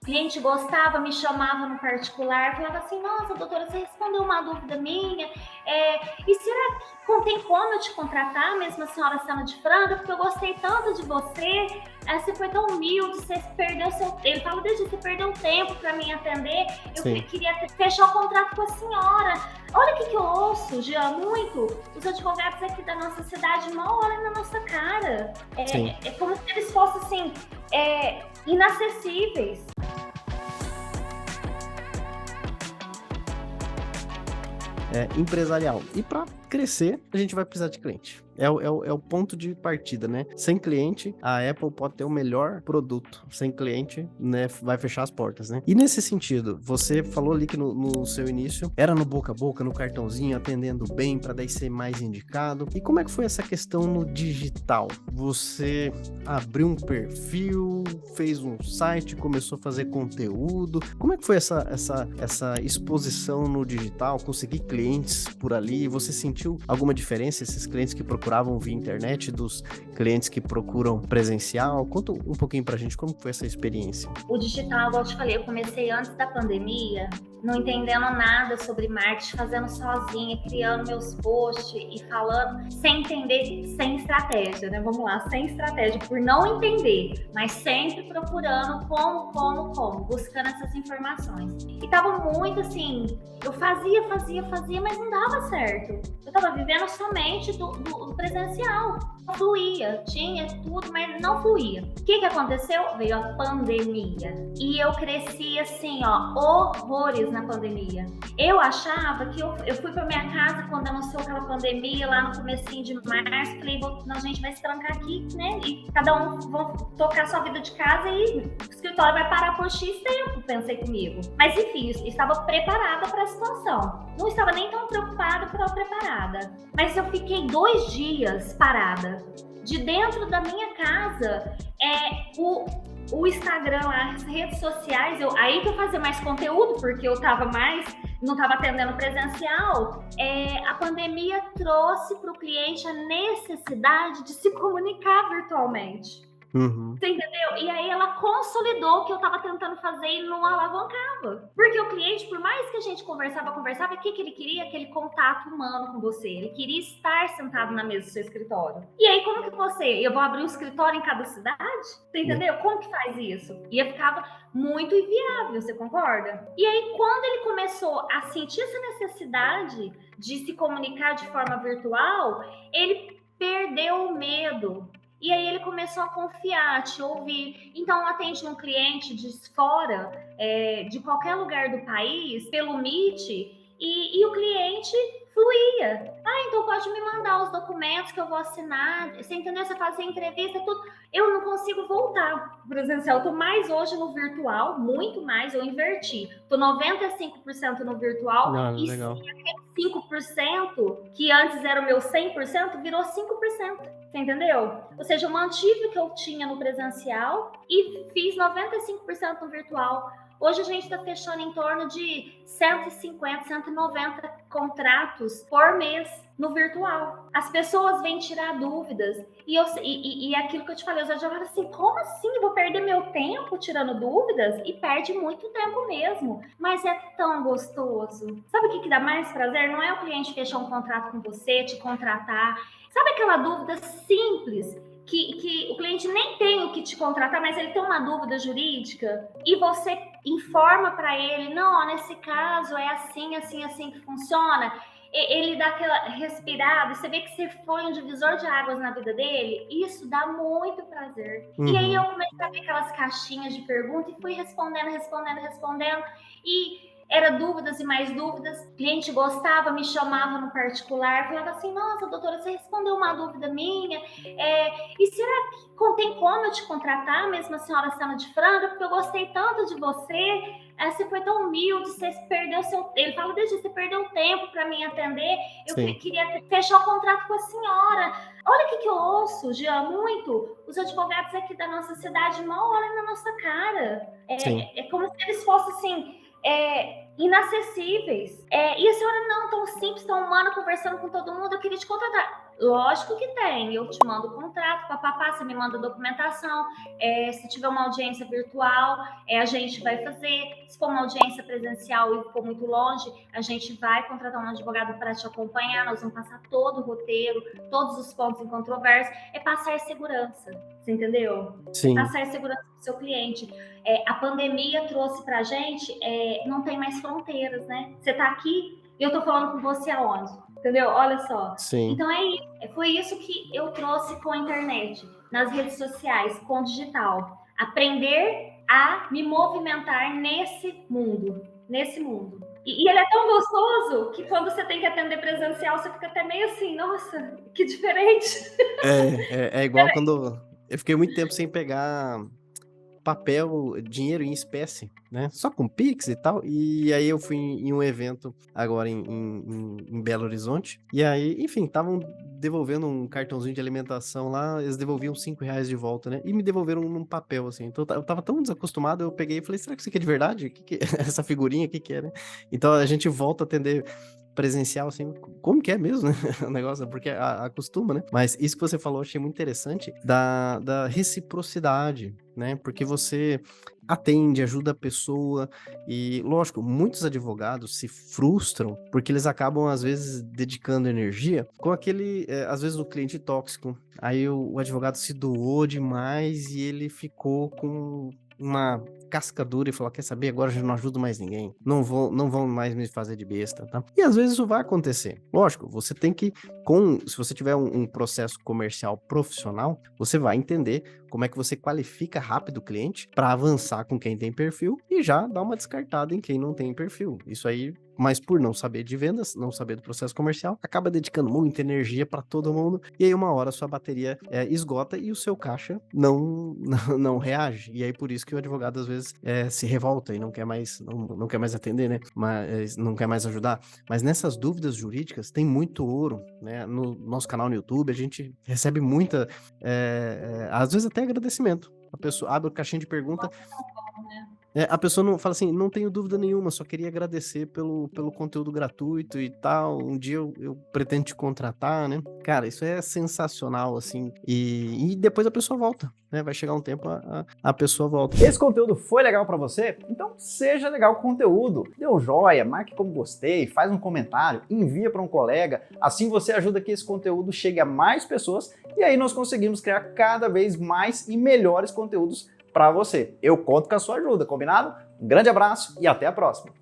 O cliente gostava, me chamava no particular, falava assim, nossa, doutora, você respondeu uma dúvida minha, e será que tem como eu te contratar, mesmo a senhora sendo de Franca, porque eu gostei tanto de você, você foi tão humilde, você perdeu seu tempo, ele fala, desde você perdeu tempo para me atender, eu Sim. queria fechar o contrato com a senhora. Olha o que eu ouço, Jean, muito. Os advogados aqui da nossa cidade mal olham na nossa cara. Sim. É como se eles fossem, assim, inacessíveis. Empresarial. E para crescer, a gente vai precisar de cliente. É o ponto de partida, né? Sem cliente, a Apple pode ter o melhor produto. Sem cliente, né, vai fechar as portas, né? E nesse sentido, você falou ali que no seu início era no boca a boca, no cartãozinho, atendendo bem para daí ser mais indicado. E como é que foi essa questão no digital? Você abriu um perfil, fez um site, começou a fazer conteúdo. Como é que foi essa exposição no digital? Conseguir clientes por ali? Você sentiu alguma diferença, esses clientes que procuravam via internet dos clientes que procuram presencial? Conta um pouquinho pra gente como foi essa experiência. O digital, igual eu te falei, eu comecei antes da pandemia, não entendendo nada sobre marketing, fazendo sozinha, criando meus posts e falando sem entender, sem estratégia, né? Vamos lá, sem estratégia, por não entender, mas sempre procurando como, buscando essas informações. E tava muito assim, eu fazia, mas não dava certo. Eu tava vivendo somente do presencial. Fluía, tinha tudo, mas não fluía. O que aconteceu? Veio a pandemia. E eu cresci assim, horrores na pandemia. Eu achava que eu fui pra minha casa quando anunciou aquela pandemia, lá no comecinho de março, falei, a gente vai se trancar aqui, né? E cada um vai tocar sua vida de casa e o escritório vai parar por X tempo, pensei comigo. Mas enfim, eu estava preparada para a situação. Não estava nem tão preocupada, pero preparada. Mas eu fiquei 2 dias parada. De dentro da minha casa, o Instagram, as redes sociais, aí que eu fazia mais conteúdo, porque eu não estava atendendo presencial, a pandemia trouxe para o cliente a necessidade de se comunicar virtualmente. Uhum. Você entendeu? E aí ela consolidou o que eu estava tentando fazer e não alavancava. Porque o cliente, por mais que a gente conversava, o que ele queria? Aquele contato humano com você. Ele queria estar sentado na mesa do seu escritório. E aí, como que eu vou abrir um escritório em cada cidade? Você entendeu? Como que faz isso? E ficava muito inviável, você concorda? E aí, quando ele começou a sentir essa necessidade de se comunicar de forma virtual, ele perdeu o medo. E aí ele começou a confiar, a te ouvir. Então, atende um cliente de fora, de qualquer lugar do país, pelo Meet, e o cliente fluía. Então pode me mandar os documentos que eu vou assinar. Você entendeu? Você faz a entrevista, tudo. Eu não consigo voltar presencial. Eu tô mais hoje no virtual, muito mais, eu inverti. Tô 95% no virtual Não, e legal. 5%, que antes era o meu 100%, virou 5%. Você entendeu? Ou seja, eu mantive o que eu tinha no presencial e fiz 95% no virtual. Hoje a gente está fechando em torno de 150, 190 contratos por mês no virtual. As pessoas vêm tirar dúvidas. E aquilo que eu te falei, os advogados assim, como assim? Eu vou perder meu tempo tirando dúvidas? E perde muito tempo mesmo. Mas é tão gostoso. Sabe o que dá mais prazer? Não é o cliente fechar um contrato com você, te contratar. Sabe aquela dúvida simples que o cliente nem tem o que te contratar, mas ele tem uma dúvida jurídica e você informa para ele, não, nesse caso é assim, assim, assim que funciona. Ele dá aquela respirada, você vê que você foi um divisor de águas na vida dele, isso dá muito prazer. E aí eu Uhum. comecei a ver aquelas caixinhas de pergunta e fui respondendo, e era dúvidas e mais dúvidas. O cliente gostava, me chamava no particular, falava assim, nossa, doutora, você respondeu uma dúvida minha, e será que tem como eu te contratar, mesmo a senhora sendo de Franca, porque eu gostei tanto de você, você foi tão humilde, você perdeu seu tempo. Ele fala, desde você perdeu tempo para me atender, eu Sim. queria fechar o contrato com a senhora. Olha o que eu ouço, Jean, muito. Os advogados aqui da nossa cidade mal olham na nossa cara. Sim. É como se eles fossem assim, inacessíveis. E a senhora não, tão simples, tão humana, conversando com todo mundo, eu queria te contratar. Lógico que tem, eu te mando o contrato, papapá, você me manda a documentação, se tiver uma audiência virtual, a gente vai fazer, se for uma audiência presencial e for muito longe, a gente vai contratar um advogado para te acompanhar, nós vamos passar todo o roteiro, todos os pontos em controvérsia, passar segurança, você entendeu? Sim. Passar segurança para o seu cliente. A pandemia trouxe para a gente, não tem mais fronteiras, né? Você está aqui e eu estou falando com você aonde? Entendeu? Olha só. Sim. Então isso. Foi isso que eu trouxe com a internet, nas redes sociais, com o digital. Aprender a me movimentar nesse mundo. E ele é tão gostoso que quando você tem que atender presencial, você fica até meio assim, nossa, que diferente. É igual quando eu fiquei muito tempo sem pegar papel, dinheiro em espécie, né? Só com Pix e tal. E aí eu fui em um evento agora em Belo Horizonte. E aí, enfim, estavam devolvendo um cartãozinho de alimentação lá. Eles devolviam R$ 5 de volta, né? E me devolveram num papel, assim. Então eu tava tão desacostumado, eu peguei e falei, será que isso aqui é de verdade? Que essa figurinha, o que é, né? Então a gente volta a atender presencial, assim, como que é mesmo, né? O negócio, porque acostuma, né? Mas isso que você falou, eu achei muito interessante, da reciprocidade, né? Porque você atende, ajuda a pessoa e, lógico, muitos advogados se frustram porque eles acabam, às vezes, dedicando energia com aquele, às vezes, o cliente tóxico. Aí o advogado se doou demais e ele ficou com uma casca dura e falou, quer saber, agora eu já não ajudo mais ninguém, não vão mais me fazer de besta, tá? E às vezes isso vai acontecer. Lógico, você tem que, se você tiver um processo comercial profissional, você vai entender como é que você qualifica rápido o cliente para avançar com quem tem perfil e já dar uma descartada em quem não tem perfil. Isso aí, mas por não saber de vendas, não saber do processo comercial, acaba dedicando muita energia para todo mundo e aí uma hora a sua bateria esgota e o seu caixa não reage. E aí por isso que o advogado às vezes se revolta e não quer mais atender, né? Mas não quer mais ajudar. Mas nessas dúvidas jurídicas tem muito ouro, né? No nosso canal no YouTube a gente recebe muita, às vezes até agradecimento. A pessoa abre o caixinha de pergunta. A pessoa não fala assim, não tenho dúvida nenhuma, só queria agradecer pelo conteúdo gratuito e tal. Um dia eu pretendo te contratar, né? Cara, isso é sensacional, assim. E depois a pessoa volta, né? Vai chegar um tempo, a pessoa volta. Esse conteúdo foi legal para você? Então seja legal com o conteúdo. Dê um joia, marque como gostei, faz um comentário, envia para um colega. Assim você ajuda que esse conteúdo chegue a mais pessoas e aí nós conseguimos criar cada vez mais e melhores conteúdos para você. Eu conto com a sua ajuda, combinado? Um grande abraço e até a próxima!